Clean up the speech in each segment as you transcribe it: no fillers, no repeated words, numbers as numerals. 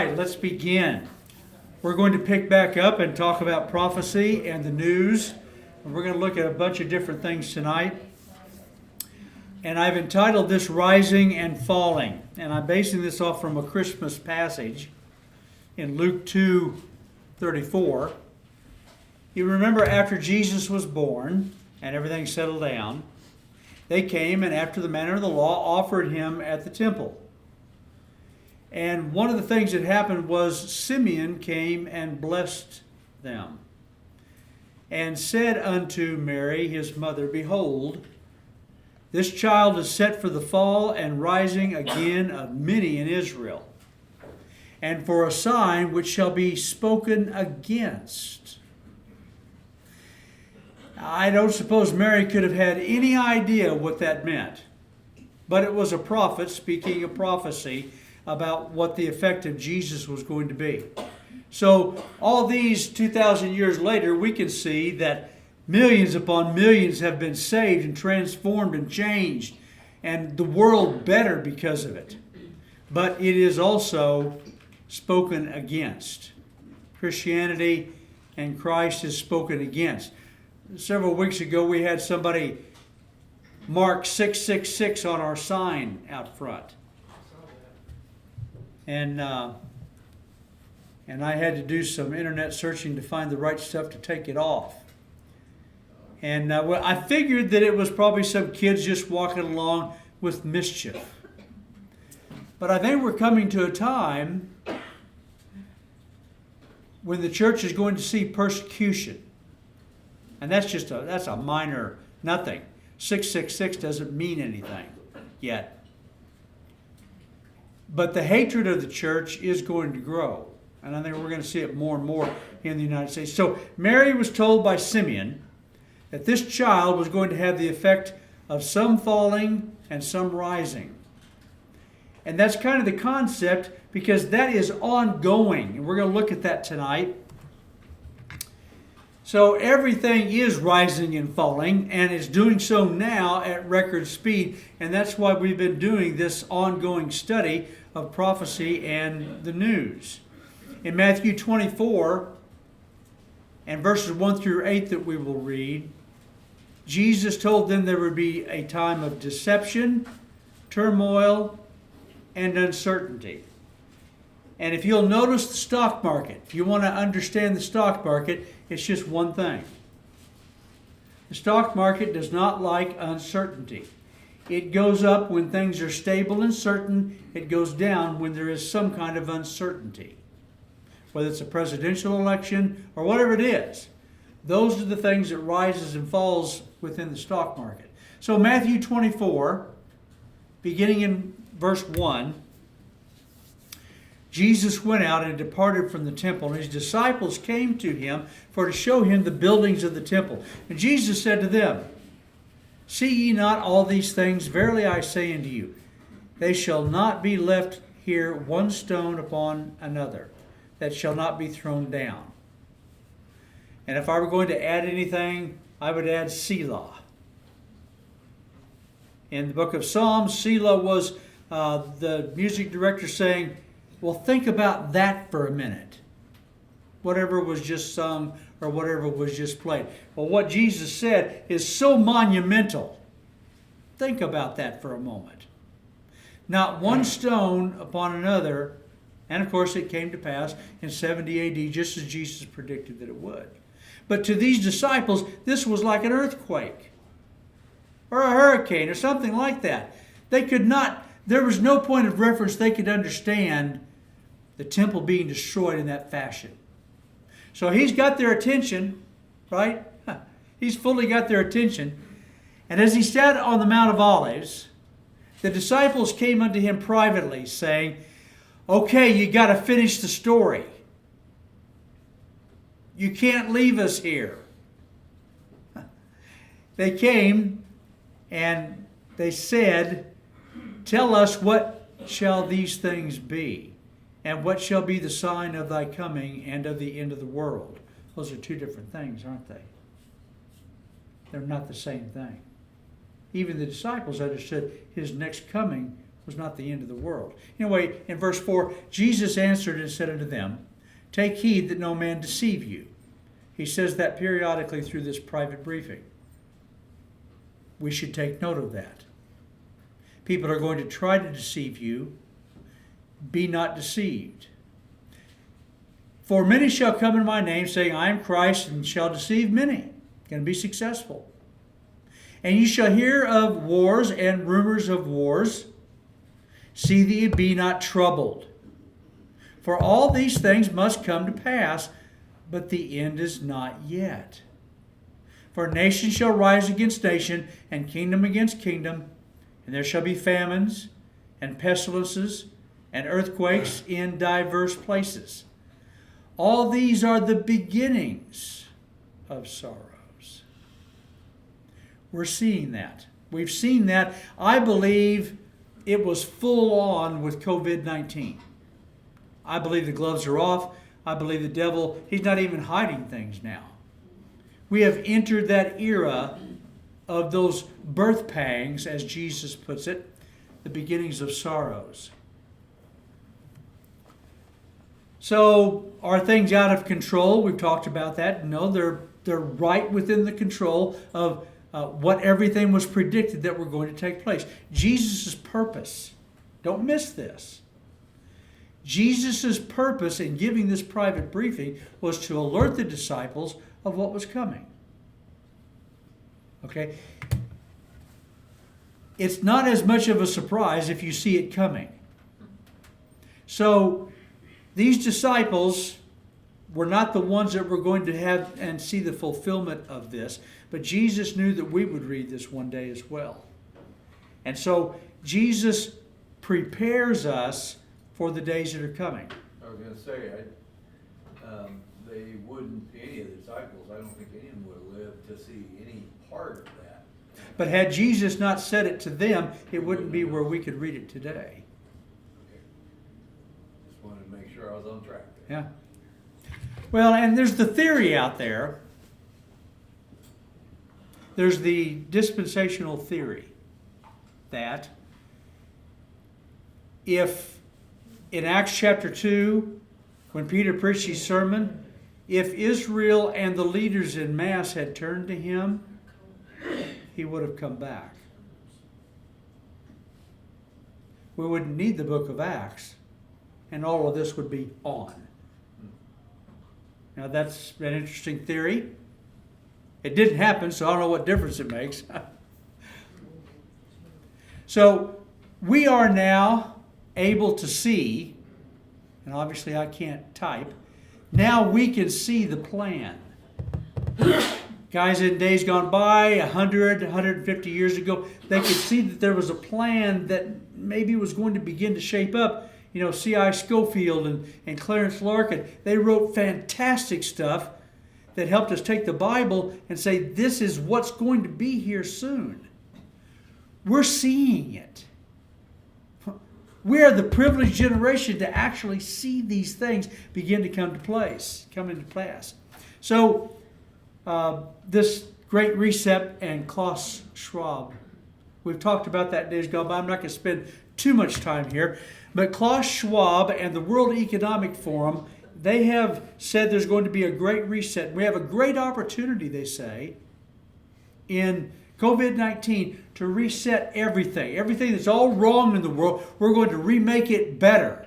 Let's begin. We're going to pick back up and talk about prophecy and the news. And we're going to look at a bunch of different things tonight. And I've entitled this Rising and Falling. And I'm basing this off from a Christmas passage in Luke 2:34. You remember after Jesus was born and everything settled down, they came and after the manner of the law offered him at the temple. And one of the things that happened was Simeon came and blessed them and said unto Mary, his mother, Behold, this child is set for the fall and rising again of many in Israel, and for a sign which shall be spoken against. I don't suppose Mary could have had any idea what that meant, but it was a prophet speaking a prophecy about what the effect of Jesus was going to be. So all these 2,000 years later, we can see that millions upon millions have been saved and transformed and changed, and the world better because of it. But it is also spoken against. Christianity and Christ is spoken against. Several weeks ago, we had somebody mark 666 on our sign out front. And I had to do some internet searching to find the right stuff to take it off. And I figured that it was probably some kids just walking along with mischief. But I think we're coming to a time when the church is going to see persecution. And that's a minor nothing. 666 doesn't mean anything yet. But the hatred of the church is going to grow. And I think we're going to see it more and more in the United States. So Mary was told by Simeon that this child was going to have the effect of some falling and some rising. And that's kind of the concept because that is ongoing. And we're going to look at that tonight. So everything is rising and falling, and it's doing so now at record speed. And that's why we've been doing this ongoing study of prophecy and the news. In Matthew 24 and verses 1 through 8 that we will read, Jesus told them there would be a time of deception, turmoil, and uncertainty. And if you'll notice the stock market, if you want to understand the stock market, it's just one thing. The stock market does not like uncertainty. It goes up when things are stable and certain. It goes down when there is some kind of uncertainty. Whether it's a presidential election or whatever it is. Those are the things that rises and falls within the stock market. So Matthew 24, beginning in verse 1, Jesus went out and departed from the temple, and his disciples came to him for to show him the buildings of the temple. And Jesus said to them, See ye not all these things? Verily I say unto you, they shall not be left here one stone upon another, that shall not be thrown down. And if I were going to add anything, I would add Selah. In the book of Psalms, Selah was the music director saying, well, think about that for a minute. Whatever was just sung or whatever was just played. Well, what Jesus said is so monumental. Think about that for a moment. Not one stone upon another. And of course, it came to pass in 70 AD, just as Jesus predicted that it would. But to these disciples, this was like an earthquake or a hurricane or something like that. They could not, there was no point of reference they could understand the temple being destroyed in that fashion. So he's got their attention, right? He's fully got their attention. And as he sat on the Mount of Olives, the disciples came unto him privately, saying, Okay, you got to finish the story. You can't leave us here. They came and they said, Tell us, what shall these things be? And what shall be the sign of thy coming and of the end of the world? Those are two different things, aren't they? They're not the same thing. Even the disciples understood his next coming was not the end of the world. Anyway, in verse 4, Jesus answered and said unto them, take heed that no man deceive you. He says that periodically through this private briefing. We should take note of that. People are going to try to deceive you. Be not deceived. For many shall come in my name, saying, I am Christ, and shall deceive many. Going to be successful. And you shall hear of wars and rumors of wars. See that ye be not troubled. For all these things must come to pass, but the end is not yet. For nation shall rise against nation, and kingdom against kingdom, and there shall be famines, and pestilences, and earthquakes in diverse places. All these are the beginnings of sorrows. We're seeing that. We've seen that. I believe it was full on with COVID-19. I believe the gloves are off. I believe the devil, he's not even hiding things now. We have entered that era of those birth pangs, as Jesus puts it, the beginnings of sorrows. So, are things out of control? We've talked about that. No, they're right within the control of what everything was predicted that were going to take place. Jesus' purpose, don't miss this. Jesus' purpose in giving this private briefing was to alert the disciples of what was coming. Okay? It's not as much of a surprise if you see it coming. So, these disciples were not the ones that were going to have and see the fulfillment of this, but Jesus knew that we would read this one day as well. And so Jesus prepares us for the days that are coming. I was going to say, they wouldn't, any of the disciples, I don't think any of them would have lived to see any part of that. But had Jesus not said it to them, it wouldn't be where we could read it today. Wanted to make sure I was on track there. Yeah. Well, and there's the theory out there. There's the dispensational theory that if in Acts chapter 2, when Peter preached his sermon, if Israel and the leaders in mass had turned to him, he would have come back. We wouldn't need the book of Acts. And all of this would be on. Now that's an interesting theory. It didn't happen, so I don't know what difference it makes. So we are now able to see, and obviously I can't type, now we can see the plan. Guys in days gone by, 100, 150 years ago, they could see that there was a plan that maybe was going to begin to shape up. You know, C.I. Schofield and Clarence Larkin, they wrote fantastic stuff that helped us take the Bible and say, this is what's going to be here soon. We're seeing it. We are the privileged generation to actually see these things begin to come into pass. So, this Great Reset and Klaus Schwab, we've talked about that days gone by. I'm not going to spend too much time here. But Klaus Schwab and the World Economic Forum, they have said there's going to be a great reset. We have a great opportunity, they say, in COVID-19 to reset everything. Everything that's all wrong in the world, we're going to remake it better.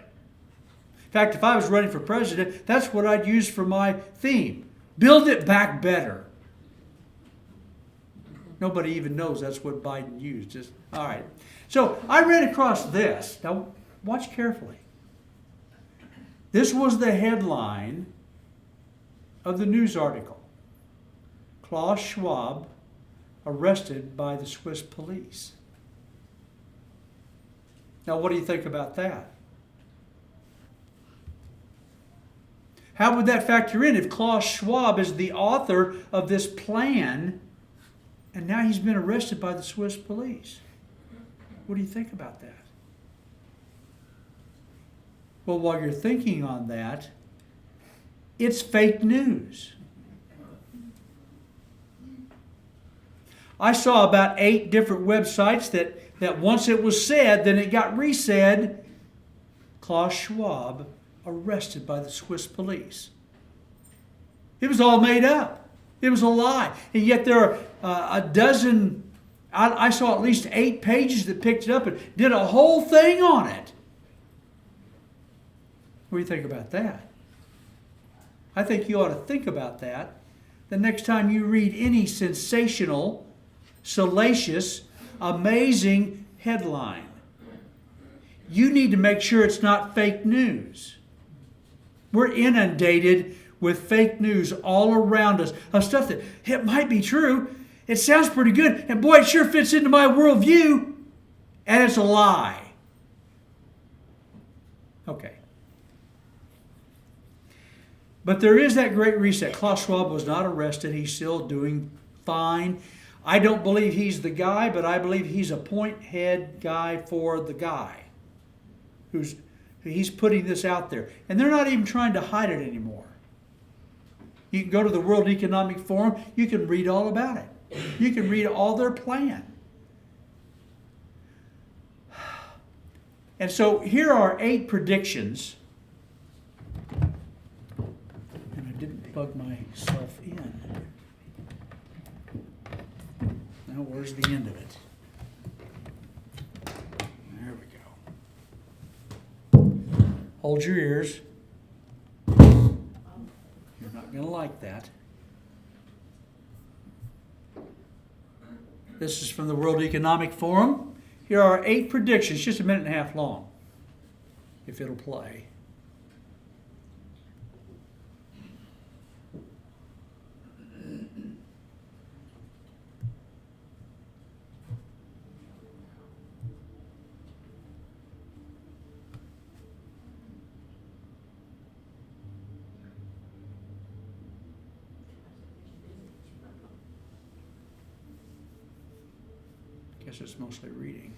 In fact, if I was running for president, that's what I'd use for my theme. Build it back better. Nobody even knows that's what Biden used. All right. So I ran across this. Now, watch carefully. This was the headline of the news article. Klaus Schwab arrested by the Swiss police. Now, what do you think about that? How would that factor in if Klaus Schwab is the author of this plan and now he's been arrested by the Swiss police? What do you think about that? Well, while you're thinking on that, it's fake news. I saw about 8 different websites that once it was said, then it got resaid. Klaus Schwab arrested by the Swiss police. It was all made up. It was a lie. And yet there are a dozen, I saw at least 8 pages that picked it up and did a whole thing on it. What do you think about that? I think you ought to think about that the next time you read any sensational, salacious, amazing headline. You need to make sure it's not fake news. We're inundated with fake news all around us of stuff that it might be true. It sounds pretty good, and boy, it sure fits into my worldview, and it's a lie. Okay. But there is that great reset. Klaus Schwab was not arrested. He's still doing fine. I don't believe he's the guy, but I believe he's a point head guy for the guy he's putting this out there. And they're not even trying to hide it anymore. You can go to the World Economic Forum. You can read all about it. You can read all their plan. And so here are 8 predictions. And I didn't plug myself in. Now where's the end of it? There we go. Hold your ears. You're not going to like that. This is from the World Economic Forum. Here are 8 predictions, just a minute and a half long, if it'll play. Guess it's mostly reading.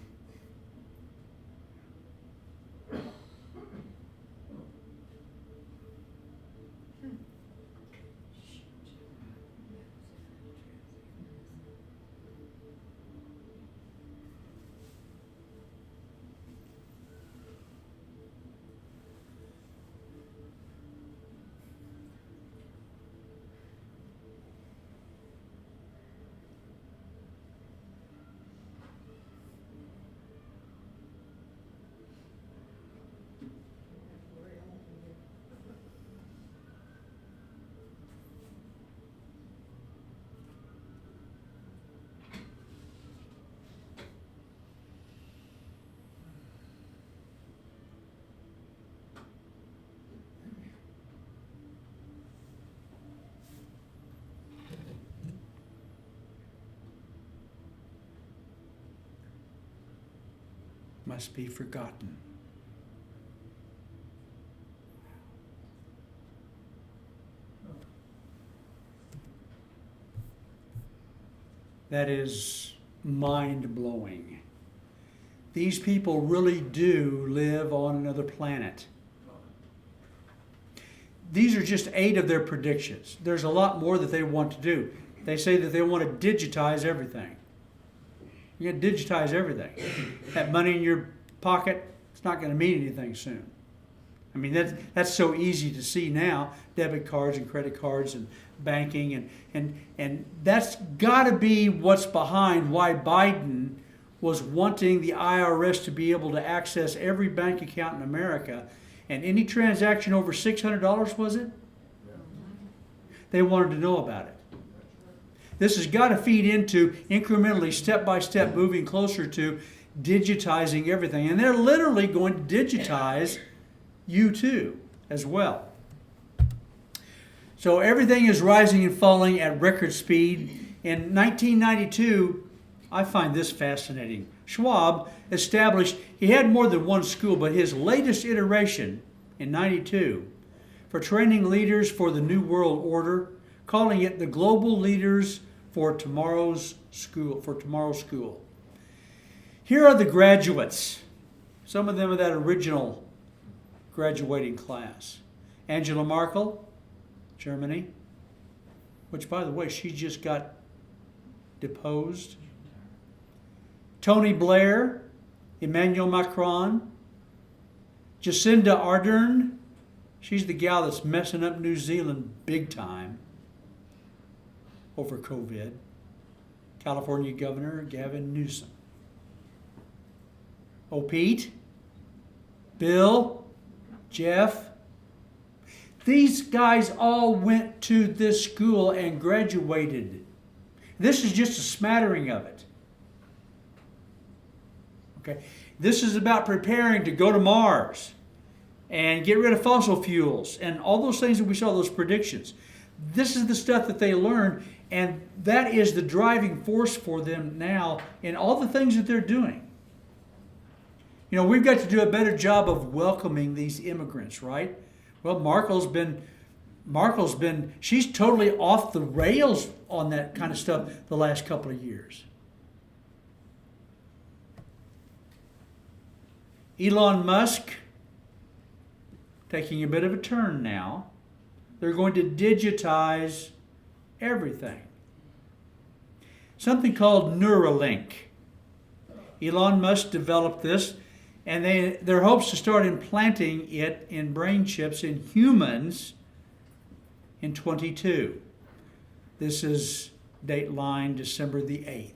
Must be forgotten. That is mind-blowing. These people really do live on another planet. These are just 8 of their predictions. There's a lot more that they want to do. They say that they want to digitize everything. You're going to digitize everything. That money in your pocket, it's not going to mean anything soon. I mean, that's so easy to see now. Debit cards and credit cards and banking. And that's got to be what's behind why Biden was wanting the IRS to be able to access every bank account in America. And any transaction over $600, was it? They wanted to know about it. This has got to feed into incrementally, step by step, moving closer to digitizing everything. And they're literally going to digitize you too, as well. So everything is rising and falling at record speed. In 1992, I find this fascinating. Schwab established, he had more than one school, but his latest iteration in 92 for training leaders for the New World Order, calling it the Global Leaders for Tomorrow's School. Here are the graduates. Some of them of that original graduating class. Angela Merkel, Germany, which, by the way, she just got deposed. Tony Blair, Emmanuel Macron, Jacinda Ardern. She's the gal that's messing up New Zealand big time over COVID. California Governor Gavin Newsom. Oh, Pete, Bill, Jeff. These guys all went to this school and graduated. This is just a smattering of it. Okay, this is about preparing to go to Mars and get rid of fossil fuels and all those things that we saw, those predictions. This is the stuff that they learned, and that is the driving force for them now in all the things that they're doing. You know, we've got to do a better job of welcoming these immigrants, right? Well, Markle's been, she's totally off the rails on that kind of stuff the last couple of years. Elon Musk, taking a bit of a turn now. They're going to digitize everything. Something called Neuralink. Elon Musk developed this, and their hopes to start implanting it in brain chips in humans in 22. This is dateline December the 8th.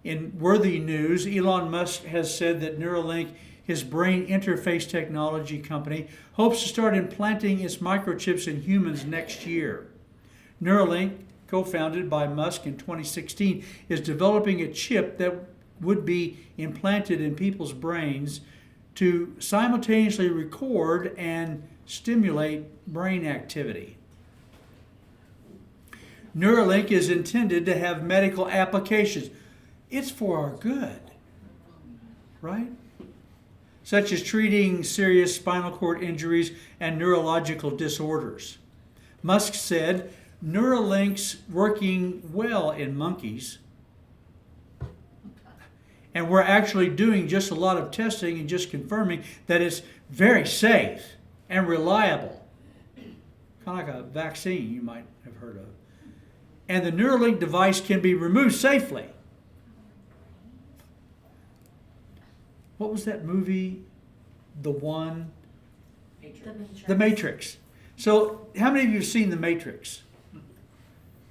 In worthy news, Elon Musk has said that Neuralink, his brain interface technology company, hopes to start implanting its microchips in humans next year. Neuralink, co-founded by Musk in 2016, is developing a chip that would be implanted in people's brains to simultaneously record and stimulate brain activity. Neuralink is intended to have medical applications. It's for our good, right? Such as treating serious spinal cord injuries and neurological disorders. Musk said Neuralink's working well in monkeys, and we're actually doing just a lot of testing and just confirming that it's very safe and reliable. Kind of like a vaccine you might have heard of. And the Neuralink device can be removed safely. What was that movie? The one? Matrix. The Matrix. So, how many of you have seen The Matrix?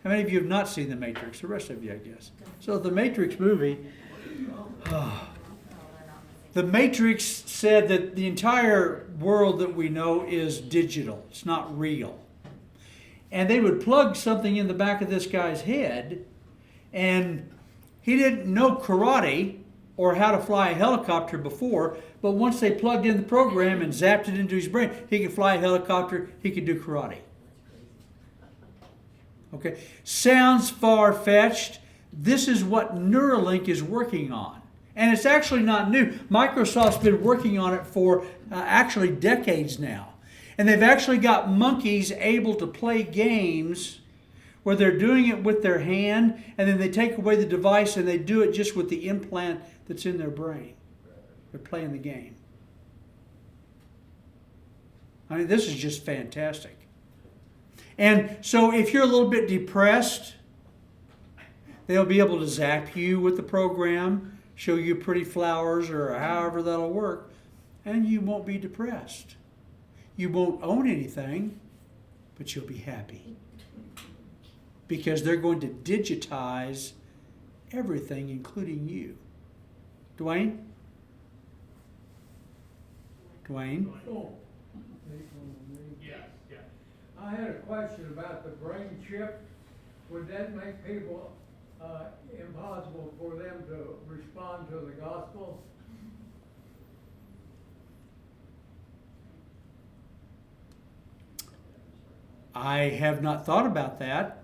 How many of you have not seen The Matrix? The rest of you, I guess. So, the Matrix movie, The Matrix said that the entire world that we know is digital. It's not real. And they would plug something in the back of this guy's head, and he didn't know karate or how to fly a helicopter before, but once they plugged in the program and zapped it into his brain, he could fly a helicopter, he could do karate. Okay, sounds far-fetched. This is what Neuralink is working on. And it's actually not new. Microsoft's been working on it for actually decades now. And they've actually got monkeys able to play games where they're doing it with their hand, and then they take away the device and they do it just with the implant that's in their brain. They're playing the game. I mean, this is just fantastic. And so if you're a little bit depressed, they'll be able to zap you with the program, show you pretty flowers or however that'll work, and you won't be depressed. You won't own anything, but you'll be happy. Because they're going to digitize everything, including you. Dwayne? Dwayne? Oh. Yes, yes. I had a question about the brain chip. Would that make people impossible for them to respond to the gospel? I have not thought about that.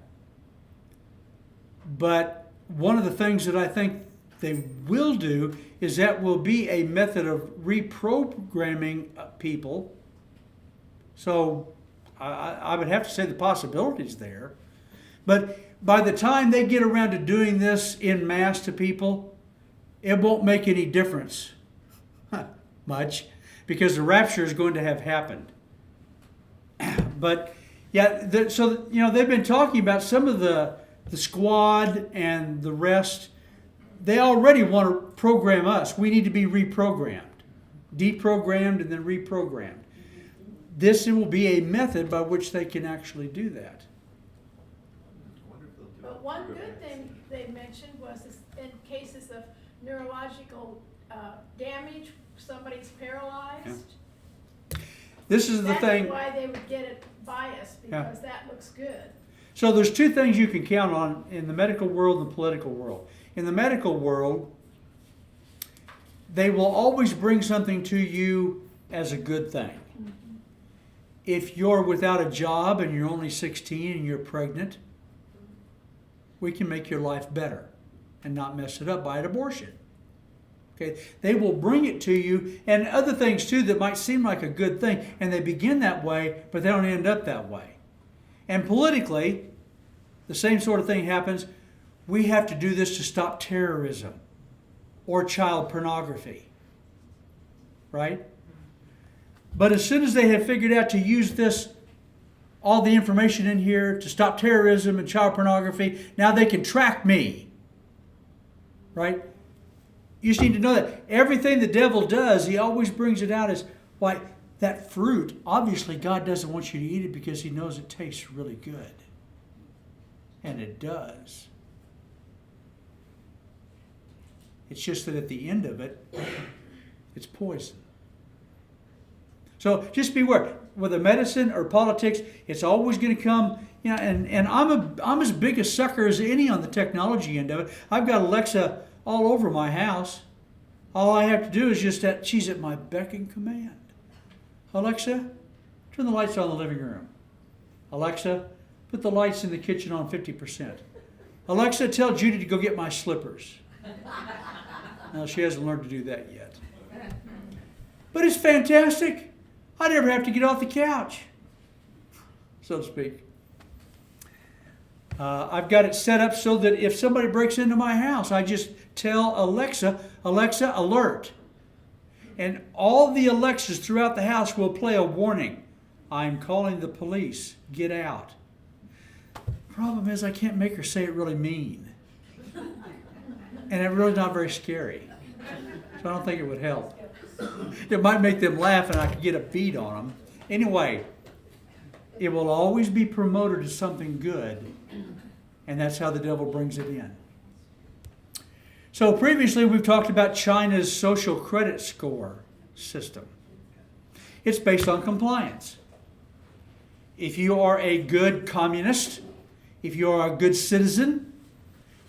But one of the things that I think they will do is that will be a method of reprogramming people. So I would have to say the possibility's there. But by the time they get around to doing this en masse to people, it won't make any difference much, because the rapture is going to have happened. But yeah, so they've been talking about some of the the squad and the rest, they already want to program us. We need to be reprogrammed, deprogrammed, and then reprogrammed. This will be a method by which they can actually do that. But one good thing they mentioned was this, in cases of neurological damage, somebody's paralyzed. This is the thing. That's why they would get it biased, because that looks good. So there's two things you can count on in the medical world and the political world. In the medical world, they will always bring something to you as a good thing. If you're without a job and you're only 16 and you're pregnant, we can make your life better and not mess it up by an abortion. Okay? They will bring it to you, and other things too that might seem like a good thing, and they begin that way, but they don't end up that way. And politically, the same sort of thing happens. We have to do this to stop terrorism or child pornography. Right? But as soon as they have figured out to use this, all the information in here to stop terrorism and child pornography, now they can track me. Right? You just need to know that everything the devil does, he always brings it out as, why, that fruit, obviously God doesn't want you to eat it because he knows it tastes really good. And it does. It's just that at the end of it, it's poison. So just beware. Whether medicine or politics, it's always going to come. You know, and I'm as big a sucker as any on the technology end of it. I've got Alexa all over my house. All I have to do is just that she's at my beck and command. Alexa, turn the lights on in the living room. Alexa, put the lights in the kitchen on 50%. Alexa, tell Judy to go get my slippers. No, she hasn't learned to do that yet. But it's fantastic. I never have to get off the couch, so to speak. I've got it set up so that if somebody breaks into my house, I just tell Alexa, Alexa, alert. And all the Alexas throughout the house will play a warning. I'm calling the police. Get out. Problem is, I can't make her say it really mean. And it's really not very scary. So I don't think it would help. It might make them laugh and I could get a beat on them. Anyway, it will always be promoted as something good. And that's how the devil brings it in. So previously we've talked about China's social credit score system. It's based on compliance. If you are a good communist, if you are a good citizen,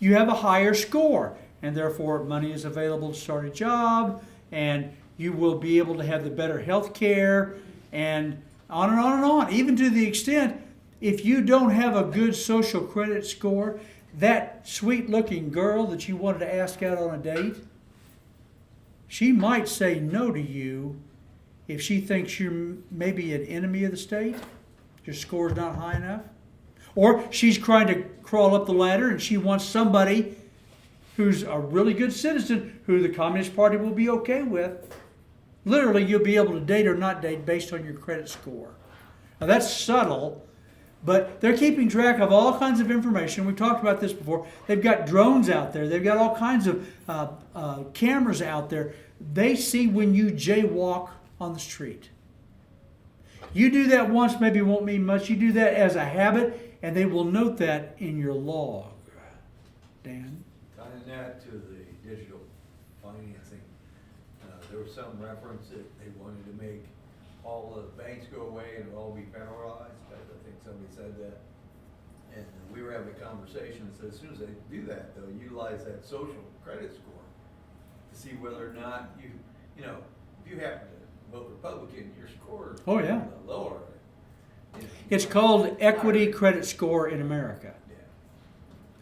you have a higher score. And therefore money is available to start a job, and you will be able to have the better health care, and on and on and on. Even to the extent, if you don't have a good social credit score, that sweet-looking girl that you wanted to ask out on a date, she might say no to you if she thinks you're maybe an enemy of the state, your score's not high enough. Or she's trying to crawl up the ladder and she wants somebody who's a really good citizen who the Communist Party will be okay with. Literally, you'll be able to date or not date based on your credit score. Now, that's subtle, but they're keeping track of all kinds of information. We've talked about this before. They've got drones out there. They've got all kinds of cameras out there. They see when you jaywalk on the street. You do that once, maybe it won't mean much. You do that as a habit, and they will note that in your log. Dan? Tying that to the digital financing, there was some reference that they wanted to make all the banks go away and all be paralyzed. I think somebody said that. And we were having a conversation and said as soon as they do that, they'll utilize that social credit score to see whether or not you know, if you happen to vote Republican, your score is lower. You know, It's called equity credit score in America.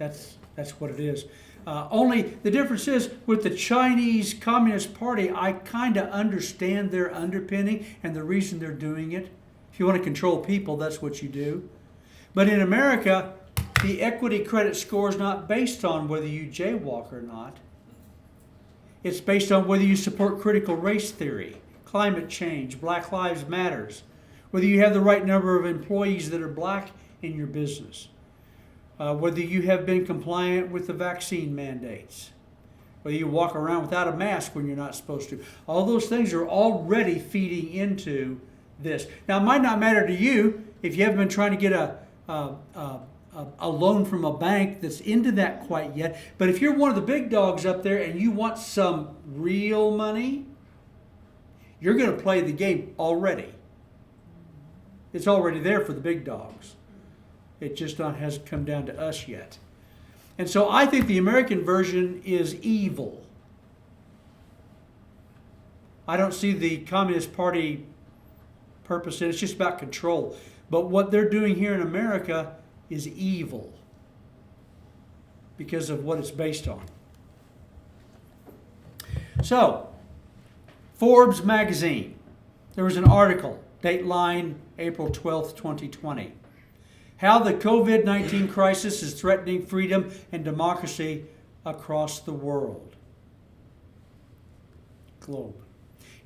Yeah. That's what it is. Only the difference is with the Chinese Communist Party, I kind of understand their underpinning and the reason they're doing it. If you want to control people, that's what you do. But in America, the equity credit score is not based on whether you jaywalk or not. It's based on whether you support critical race theory, climate change, Black Lives Matters, whether you have the right number of employees that are black in your business. whether you have been compliant with the vaccine mandates, whether you walk around without a mask when you're not supposed to. All those things are already feeding into this. Now, it might not matter to you if you haven't been trying to get a loan from a bank that's into that quite yet. But if you're one of the big dogs up there and you want some real money, you're going to play the game already. It's already there for the big dogs. It just hasn't come down to us yet. And so I think the American version is evil. I don't see the Communist Party purpose in it. It's just about control. But what they're doing here in America is evil because of what it's based on. So, Forbes magazine, there was an article, dateline April 12th, 2020. How the COVID-19 crisis is threatening freedom and democracy across the world. Globe.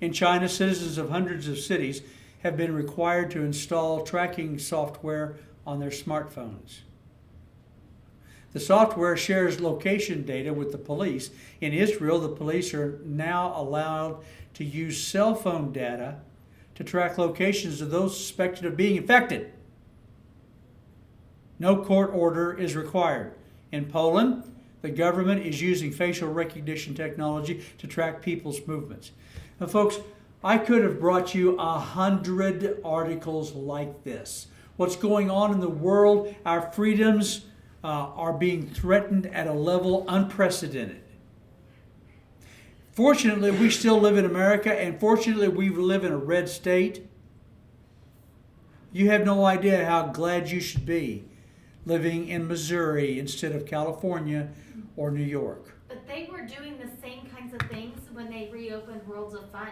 In China, citizens of hundreds of cities have been required to install tracking software on their smartphones. The software shares location data with the police. In Israel, the police are now allowed to use cell phone data to track locations of those suspected of being infected. No court order is required. In Poland, the government is using facial recognition technology to track people's movements. Now, folks, I could have brought you 100 articles like this. What's going on in the world, our freedoms are being threatened at a level unprecedented. Fortunately, we still live in America, and fortunately, we live in a red state. You have no idea how glad you should be living in Missouri instead of California or New York. But they were doing the same kinds of things when they reopened Worlds of Fun.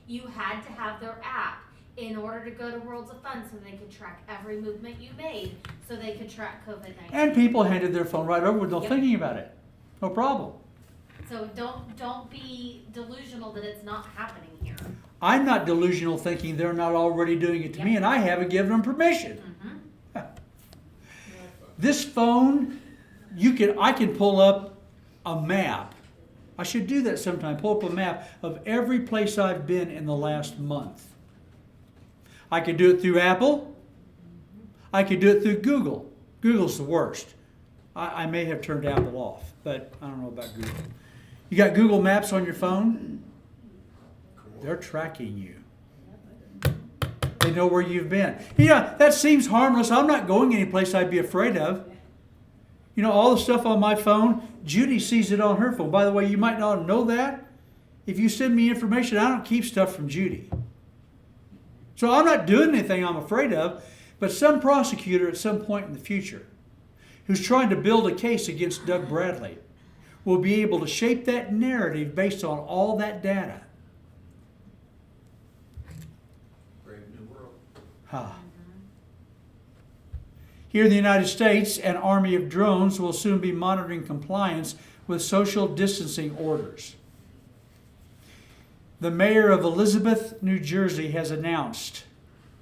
You had to have their app in order to go to Worlds of Fun so they could track every movement you made, so they could track COVID-19. And people handed their phone right over with no Yep. thinking about it. No problem. So don't be delusional that it's not happening here. I'm not delusional thinking they're not already doing it to me, Yep. and I haven't given them permission. Mm-hmm. This phone, I can pull up a map. I should do that sometime. Pull up a map of every place I've been in the last month. I could do it through Apple. I could do it through Google. Google's the worst. I may have turned Apple off, but I don't know about Google. You got Google Maps on your phone? They're tracking you. They know where you've been. That seems harmless. I'm not going any place I'd be afraid of. All the stuff on my phone, Judy sees it on her phone. By the way, you might not know that. If you send me information, I don't keep stuff from Judy. So I'm not doing anything I'm afraid of, but some prosecutor at some point in the future who's trying to build a case against Doug Bradley will be able to shape that narrative based on all that data. Brave new world. Huh. Here in the United States, an army of drones will soon be monitoring compliance with social distancing orders. The mayor of Elizabeth, New Jersey has announced,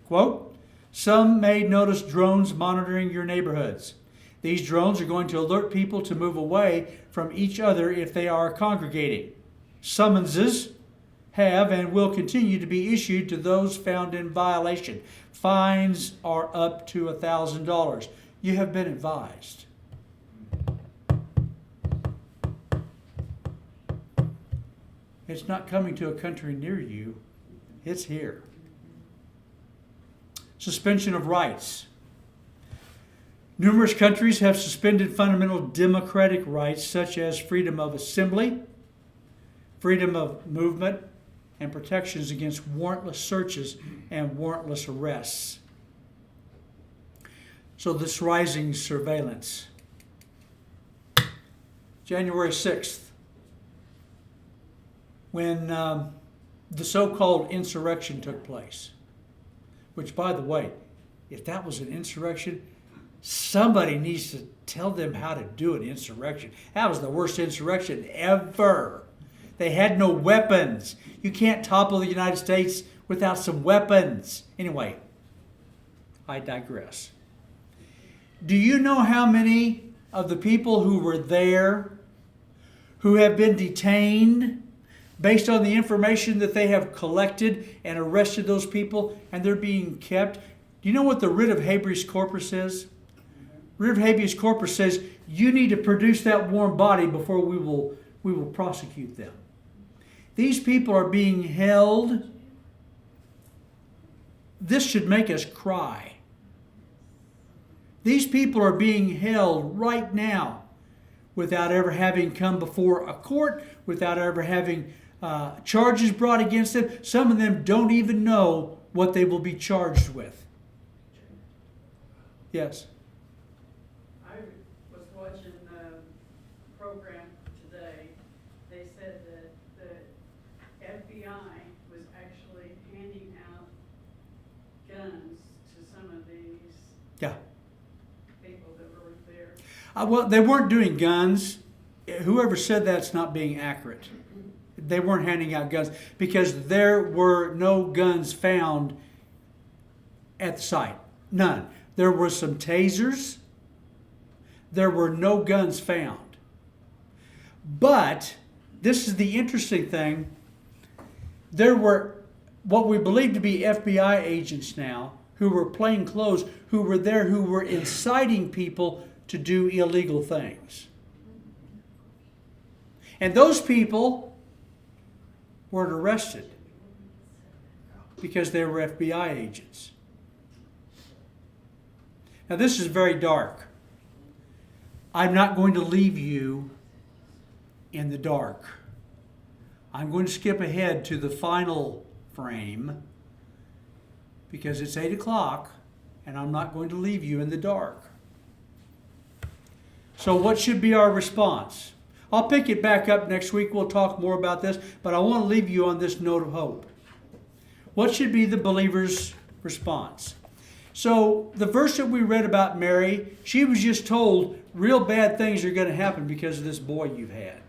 quote, "Some may notice drones monitoring your neighborhoods. These drones are going to alert people to move away from each other if they are congregating. Summonses have and will continue to be issued to those found in violation. Fines are up to $1,000. You have been advised." It's not coming to a country near you. It's here. Suspension of rights. Numerous countries have suspended fundamental democratic rights such as freedom of assembly, freedom of movement, and protections against warrantless searches and warrantless arrests. So this rising surveillance. January 6th, when the so-called insurrection took place, which, by the way, if that was an insurrection, somebody needs to tell them how to do an insurrection. That was the worst insurrection ever. They had no weapons. You can't topple the United States without some weapons. Anyway, I digress. Do you know how many of the people who were there, who have been detained based on the information that they have collected and arrested those people, and they're being kept. Do you know what the writ of habeas corpus is? Writ of habeas corpus says you need to produce that warm body before we will prosecute them. These people are being held. This should make us cry. These people are being held right now without ever having come before a court, without ever having charges brought against them. Some of them don't even know what they will be charged with. Yes? I was watching the program today. They said that the FBI was actually handing out guns to some of these Yeah. people that were there. Well, they weren't doing guns. Whoever said that's not being accurate. They weren't handing out guns because there were no guns found at the site. None. There were some tasers. There were no guns found. But this is the interesting thing. There were what we believe to be FBI agents now who were plain clothes, who were there, who were inciting people to do illegal things. And those people weren't arrested because they were FBI agents. Now this is very dark. I'm not going to leave you in the dark. I'm going to skip ahead to the final frame because it's 8 o'clock and I'm not going to leave you in the dark. So what should be our response? I'll pick it back up next week. We'll talk more about this, but I want to leave you on this note of hope. What should be the believer's response? So the verse that we read about Mary, she was just told real bad things are going to happen because of this boy you've had.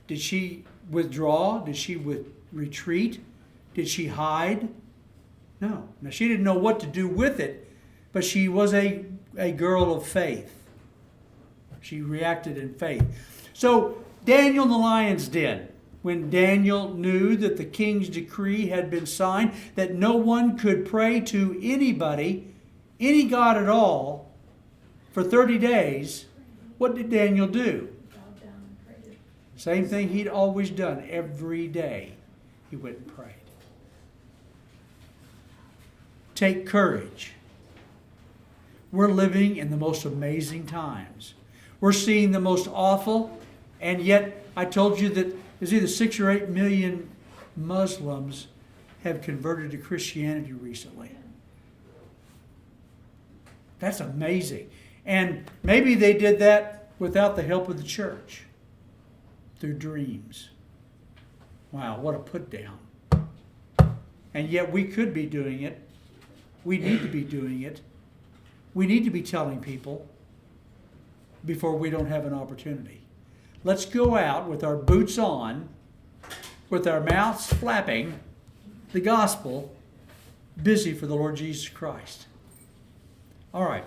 Did she withdraw? Did she retreat? Did she hide? No. Now she didn't know what to do with it, but she was a girl of faith. She reacted in faith. So Daniel in the lion's den, when Daniel knew that the king's decree had been signed, that no one could pray to anybody, any God at all, for 30 days, what did Daniel do? Bowed down and prayed. Same thing he'd always done every day. He went and prayed. Take courage. We're living in the most amazing times. We're seeing the most awful, and yet I told you that there's either 6 or 8 million Muslims have converted to Christianity recently. That's amazing. And maybe they did that without the help of the church, through dreams. Wow, what a put down. And yet we could be doing it. We need to be doing it. We need to be telling people before we don't have an opportunity. Let's go out with our boots on, with our mouths flapping, the gospel, busy for the Lord Jesus Christ. All right.